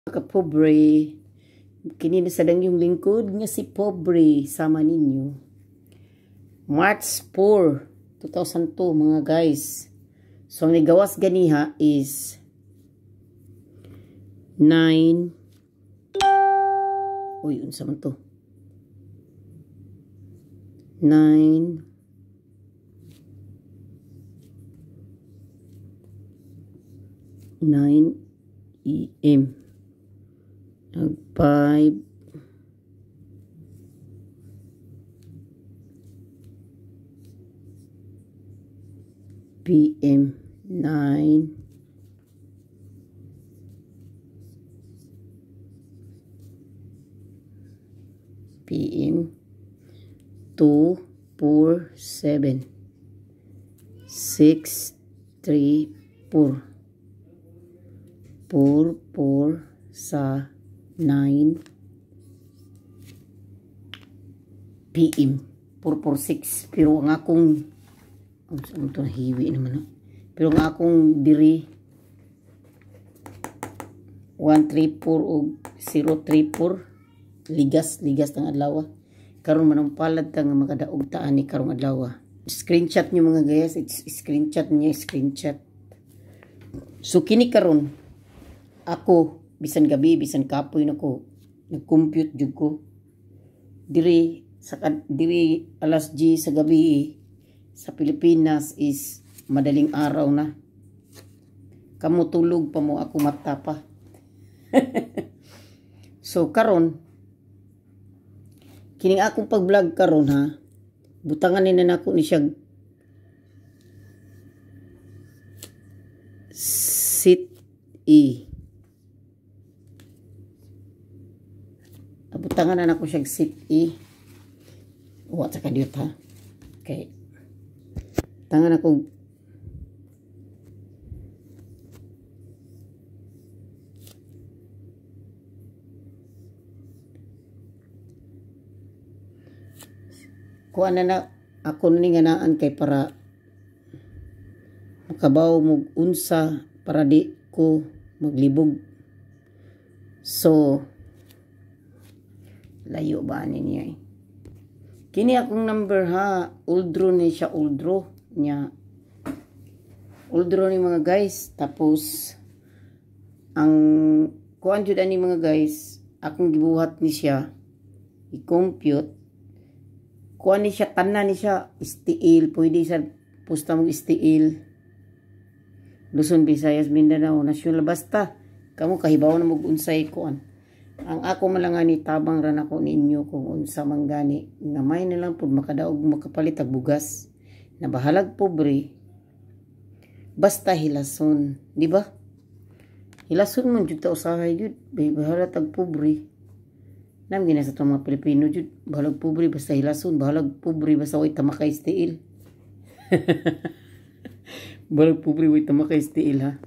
Kapobre, kini nasadang yung lingkod nga si Pobre, sama ninyo. March 4, 2002 mga guys. So ang nigawas ganiha is 9. Uy, unsa man to? 9 AM. 5 PM. 9 PM. 2 4 7 6 3 4 4 sa 9 PM. 446. Pero ang akong ito hiwi naman. Pero ang akong diri 134 o 034 ligas ng adlaw. Karon manong palad ta nga makadaog taan ni karong adlaw. Screenshot niyo mga guys, screenshot niya, screenshot. So kini karon ako bisan gabi bisan kapoy nako nag-compute jud ko diri alas 10 sa gabi sa Pilipinas is madaling araw na. Kamo tulog pa mo, ako mata pa. So karon kining akong pag-vlog karon ha, butangan ni nako ni siya sit butangan na ako siya sit what sa kadiyot ha. Okay, tangan ako kuha na ako ni nganaan kay para makabaw mo unsa para di ko maglibog. So layo ba niya kini akong number ha, uldro ni siya, uldro niya, uldro ni mga guys. Tapos ang kuan jud ani mga guys, akong gibuhat ni siya i-compute. Kuan ni siya, tanan ni siya STL, pwede sa pusta mong STL, Luzon, Visayas, Mindanao, National, basta kamo kahibaw na mag-unsay kuan. Ang ako malangani tabang ra nako ninyo kung unsa man gani nga may na lang pud makadaog makapalit og bugas na bahalag pobre, basta hilason, di ba? Hilason man jud ta usahay jud, bahala tag pobre. Nam gina sa mga Pilipino jud, bahalag pobre basta hilason, bahalag pobre basta way tamakay STL. Bahalag pobre way tamakay STL ha.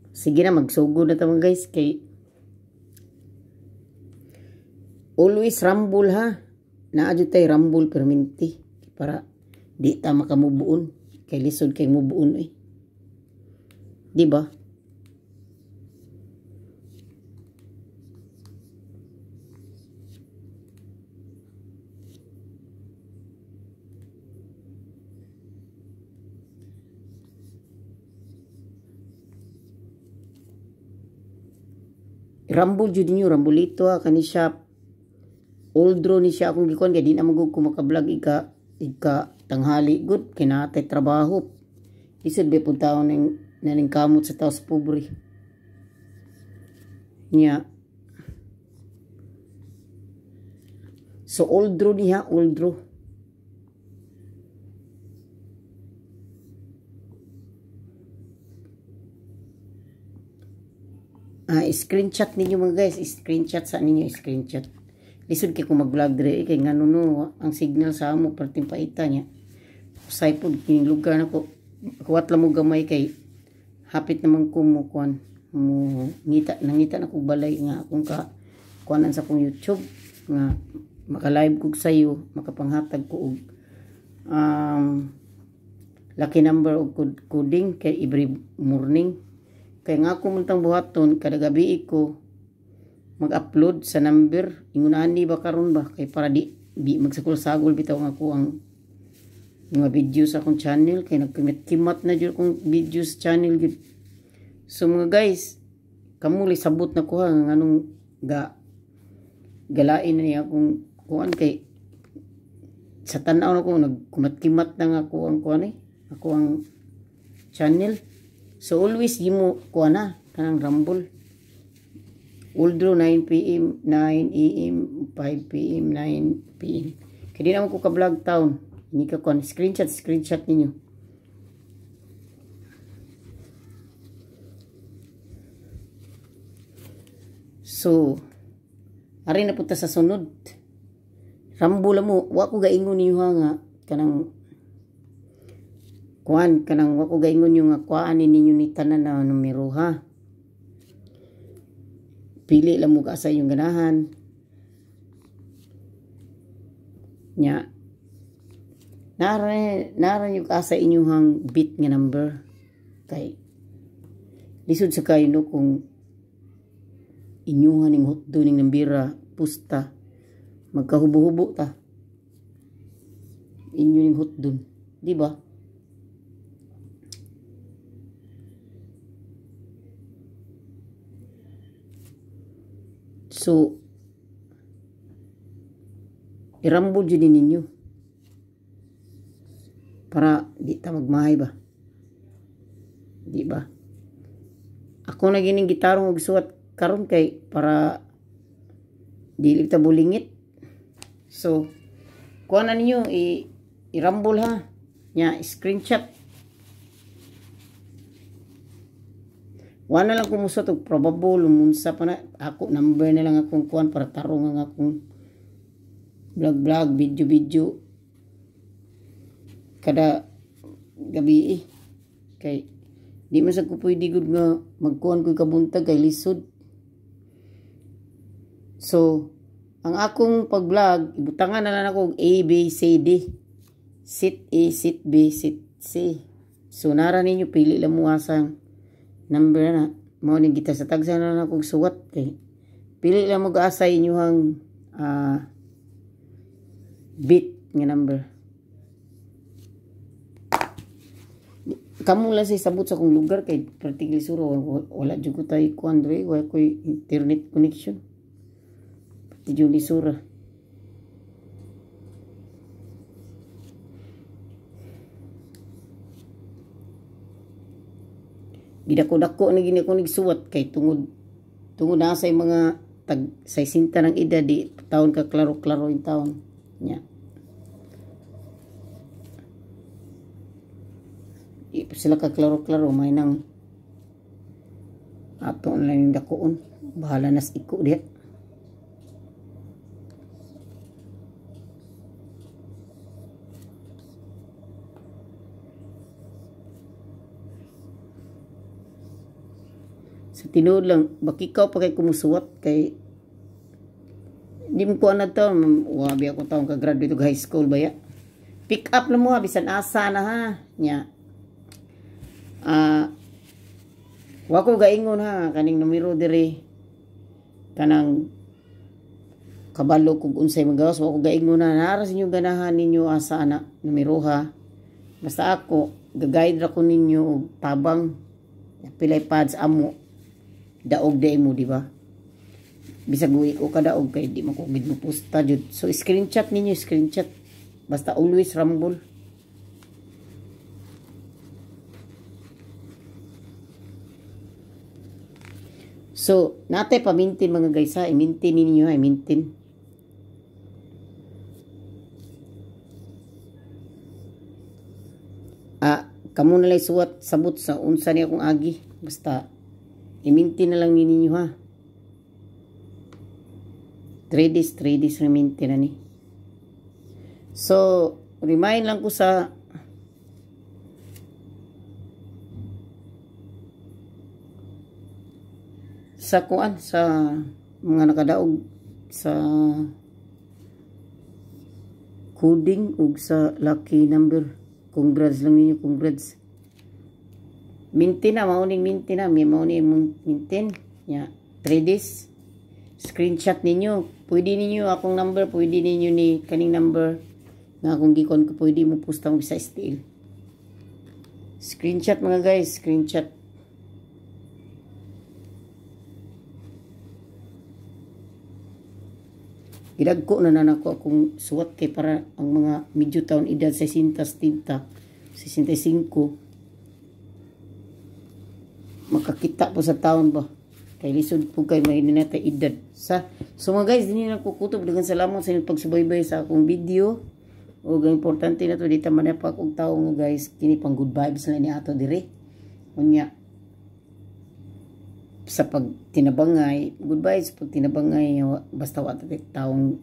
Sige na, magsugod na ta mga guys, kay always rumble ha. Naadyo tayo rumble perminti para di ta makamubuon. Kay lisod kay mubuon eh. Di ba? Rumble jud niyo, rambulito ha, kani siya oldro ni siya akong gikuan kay di na magug ko maka-vlog ika tanghali good kinatay trabaho. Isod be pud taon ning kamot sa taos pobre. Nya. So oldro niya, oldro. Screenshot ninyo mga guys, screenshot sa ninyo, screenshot. Lisod kay kung mag-vlog dire kay ngano no ang signal sa amo perting paita niya. Usay pud kining lugar nako. Kuwat lang mo gamay kay hapit naman ko mo kuan mo nangita na ko balay nga akong ka kuanan sa kong YouTube nga maka-live kog sayo, makapanghatag ko og lucky number og coding kay every morning kay nga ako muntang buhaton kada gabi ko mag-upload sa number ingon ani ba karon ba kay para di magsagol-sagol bitaw nga ako ang mga video sa akong channel kay nagkimat na jud kong video sa channel gid. So mga guys, kamuli sabot na ko nga anong galain na niya akong kuan kay sa tanaw na ko nagkumat-kimat na nga ako ang kuan ako ang channel. So always gimo kuan na kanang rumble. Uldro 9 PM, 9 AM, 5 PM, 9 PM. Kaya di naman ko ka-vlog town. Hindi ka kuan. Screenshot ninyo. So, ari na punta sa sunod. Rambula mo, wa ko gaingon niyo nga kanang kuan kanang wa ko gaingon niyo nga kuan ninyo ni tanan na numero ha. Pili lang mo ka sa iyong ganahan. Nya. Nara yung ka sa inyong bit nga number. Kay lisod sa kayo no kung inyuhan ning hotdo ning nambira pusta magkahubo-hubo ta. Inyo ning hotdo, di ba? So, irambol dyan din ninyo. Para di ta magmahay ba? Di ba? Ako na gining gitarong magsuwat karon kay para dili ta bulingit. So, kuha na ninyo, irambol ha. Nya, screenshot. Wala lang kumusot og probable umunsa pa na ako number na lang akong kuan para tarong ang akong vlog video kada gabi kay di man sa ko pwede gud nga magkuan ko kabuntag kay lisod. So ang akong pag-vlog ibutangan na lang ako og A, B, C, D. Sit A, sit B, sit C. So nara ninyo pili lang mo asang number na mao ni kita sa tagsa na akong suwat kay pili lang mo gaasay inyong bit nga number. Kamu lang sa sabot sa akong lugar kay particularly suro wala jud ko tay kuan dre wala koy internet connection. Pati jud lisura. Gidako-dako na gini ko nagsuwat kay tungod na sa mga tag 60 ng edad di taon ka klaro-klaro yung taon nya. Sila ka klaro-klaro may nang ato lang yung dakoon bahala nas iko diha. Sa tinuod lang, bakikaw pa kay kumusuwat kay di mo ko na to, wabi ako taong ka-graduate og high school ba ya? Pick up na mo ha, bisan asa na ha, nya. Wa ko gaingon ha, kaning numero diri, kanang kabalo kung unsay magawas, wa ko gaingon na, naras inyo ganahan ninyo asa na numero ha. Basta ako, gagayad ra ko ninyo og tabang, pilay pads amo, daog day mo, di ba? Bisag uwi ko ka daog kay di mo ko gid mo posta jud. So screenshot ninyo, screenshot. Basta always rumble. So, natay pa-maintain mga guys ha. I-maintain ninyo ha, i-maintain. Kamu na lang suwat sabot sa unsa niya akong agi. Basta i-maintain na lang ninyo ha. 3 days i-maintain na ni. So, remind lang ko sa kuan sa mga nakadaog sa coding ug sa lucky number. Congrats lang ninyo, congrats. Mintin na, mauning mintin na. May mauning mintin. Ya, 3 days. Screenshot ninyo. Pwede ninyo akong number. Pwede ninyo ni kaning number. Nga akong gikon ko. Pwede mo pustang sa STL. Screenshot mga guys. Screenshot. Gidagko na nanako akong suwat kay para ang mga medyo taon edad 60, 65 makakita po sa taon ba kay lisod po kay may ninata edad sa so mga guys dinhi na ko kutob dengan salamat sa inyong pagsubaybay sa akong video ug importante na to dita man pa og tawo nga guys kini pang good vibes na ni ato dire unya sa pag tinabangay, good vibes pag tinabangay, basta wala taong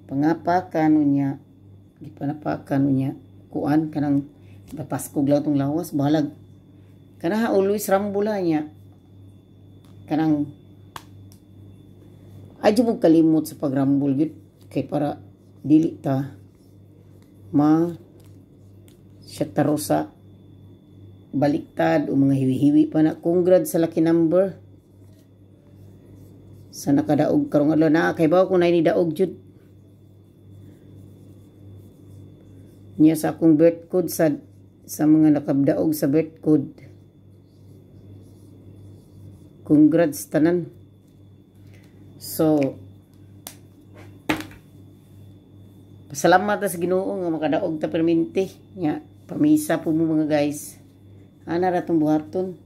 pangapakan, unya, gipanapakan, unya, kuan, kanang napaskog lang itong lawas, balag. Kanang always rambula niya, kanang, adyo mo kalimot sa pagrambol, yun, kay para dili ta, siya tarosa, baliktad o mga hiwi-hiwi pa na. Congrats sa lucky number. Sa nakadaog karong adlaw na kay bawo ko na ini daog jud. Niya sa akong birth code sa mga nakabdaog sa birth code. Congrats tanan. So pasalamat sa Ginoo nga makadaog ta permente. Nya pamisa po mo mga guys. Ana ra tong buhaton.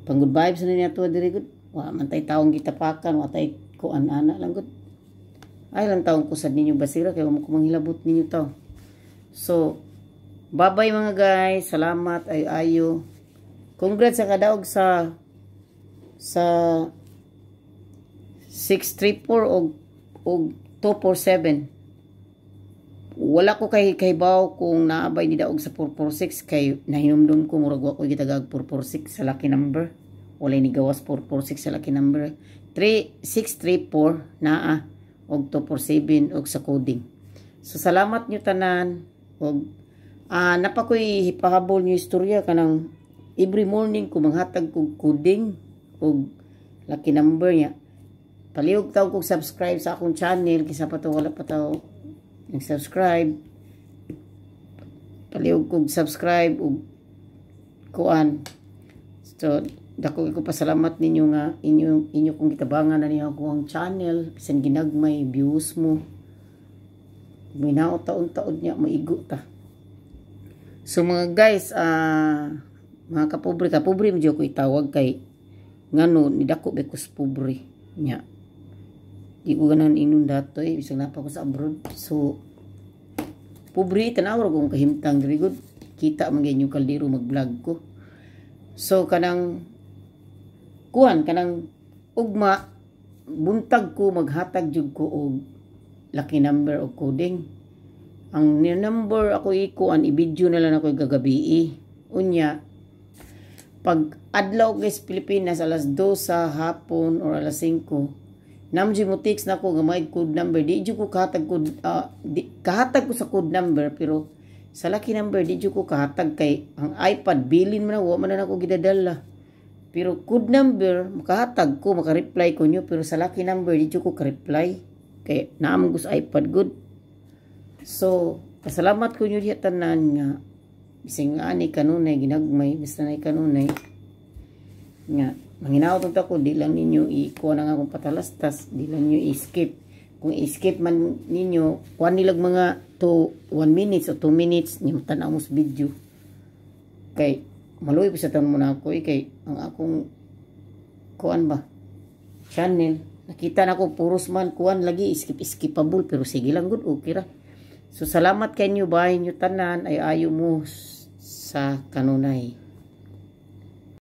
Pang good vibes na niya to diri good. Wa man tay taong gitapakan, wa tay kuan ana lang good. Ay lang taong kusad ninyo basira kay mo kumanghilabot ninyo taw. So, bye-bye mga guys. Salamat ay ayo. Congrats sa kadaog sa 634 og 247. Wala ko kay baw kung naabay ni daog sa 446 kay nahinumdum ko murag wa ko gitagag 446 sa lucky number. Wala ni gawas 446 sa lucky number. 3634 naa og 247 og sa coding. So salamat nyo tanan og napakoy hipahabol nyo istorya kanang every morning ko manghatag kog coding og lucky number niya. Palihog taw kog subscribe sa akong channel kisa pa to wala pa taw nag-subscribe. Palihog kog subscribe ug kuan. So dako ko pasalamat ninyo nga inyo kong gitabangan na niya akong channel bisan ginagmay views mo. Minaot taon-taon niya maigo ta. So mga guys, mga kapobre medyo ko itawag kay ngano ni dako bekos pobre nya. Di ko ganan inon datoy bisag napa ko sa abroad. So pobre tanawar kong kahimtang diri good. Kita man gyud yung kaldero mag-vlog ko. So kanang ugma buntag ko maghatag jud ko og lucky number o coding. Ang number ako ikuan i-video na lang ako gagabi. Unya pag adlaw guys Pilipinas alas 2 sa hapon or alas 5 namji mo text na ko nga may code number di jud ko kahatag ko sa code number pero sa lucky number di jud ko kahatag kay ang iPad bilin man wa man na ako gidadala pero code number makahatag ko maka-reply ko nyo pero sa lucky number di jud ko ka-reply kay naamon ko sa iPad good. So pasalamat ko nyo diya tanan nga bising nga ani kanunay ginagmay basta na kanunay nga manginaw tong tako di lang ninyo ikuha na nga akong patalastas di lang ninyo i-skip kung i-skip man ninyo kuha nilag mga 1 minutes o 2 minutes nyo tanaw mo sa video kay maluwi pa sa taon mo na ako kay ang akong kuan ba channel nakita na ko puros man kuan lagi skipable pero sige lang good okay ra. So salamat kay nyo bahay nyo tanan ay ayo mo sa kanunay.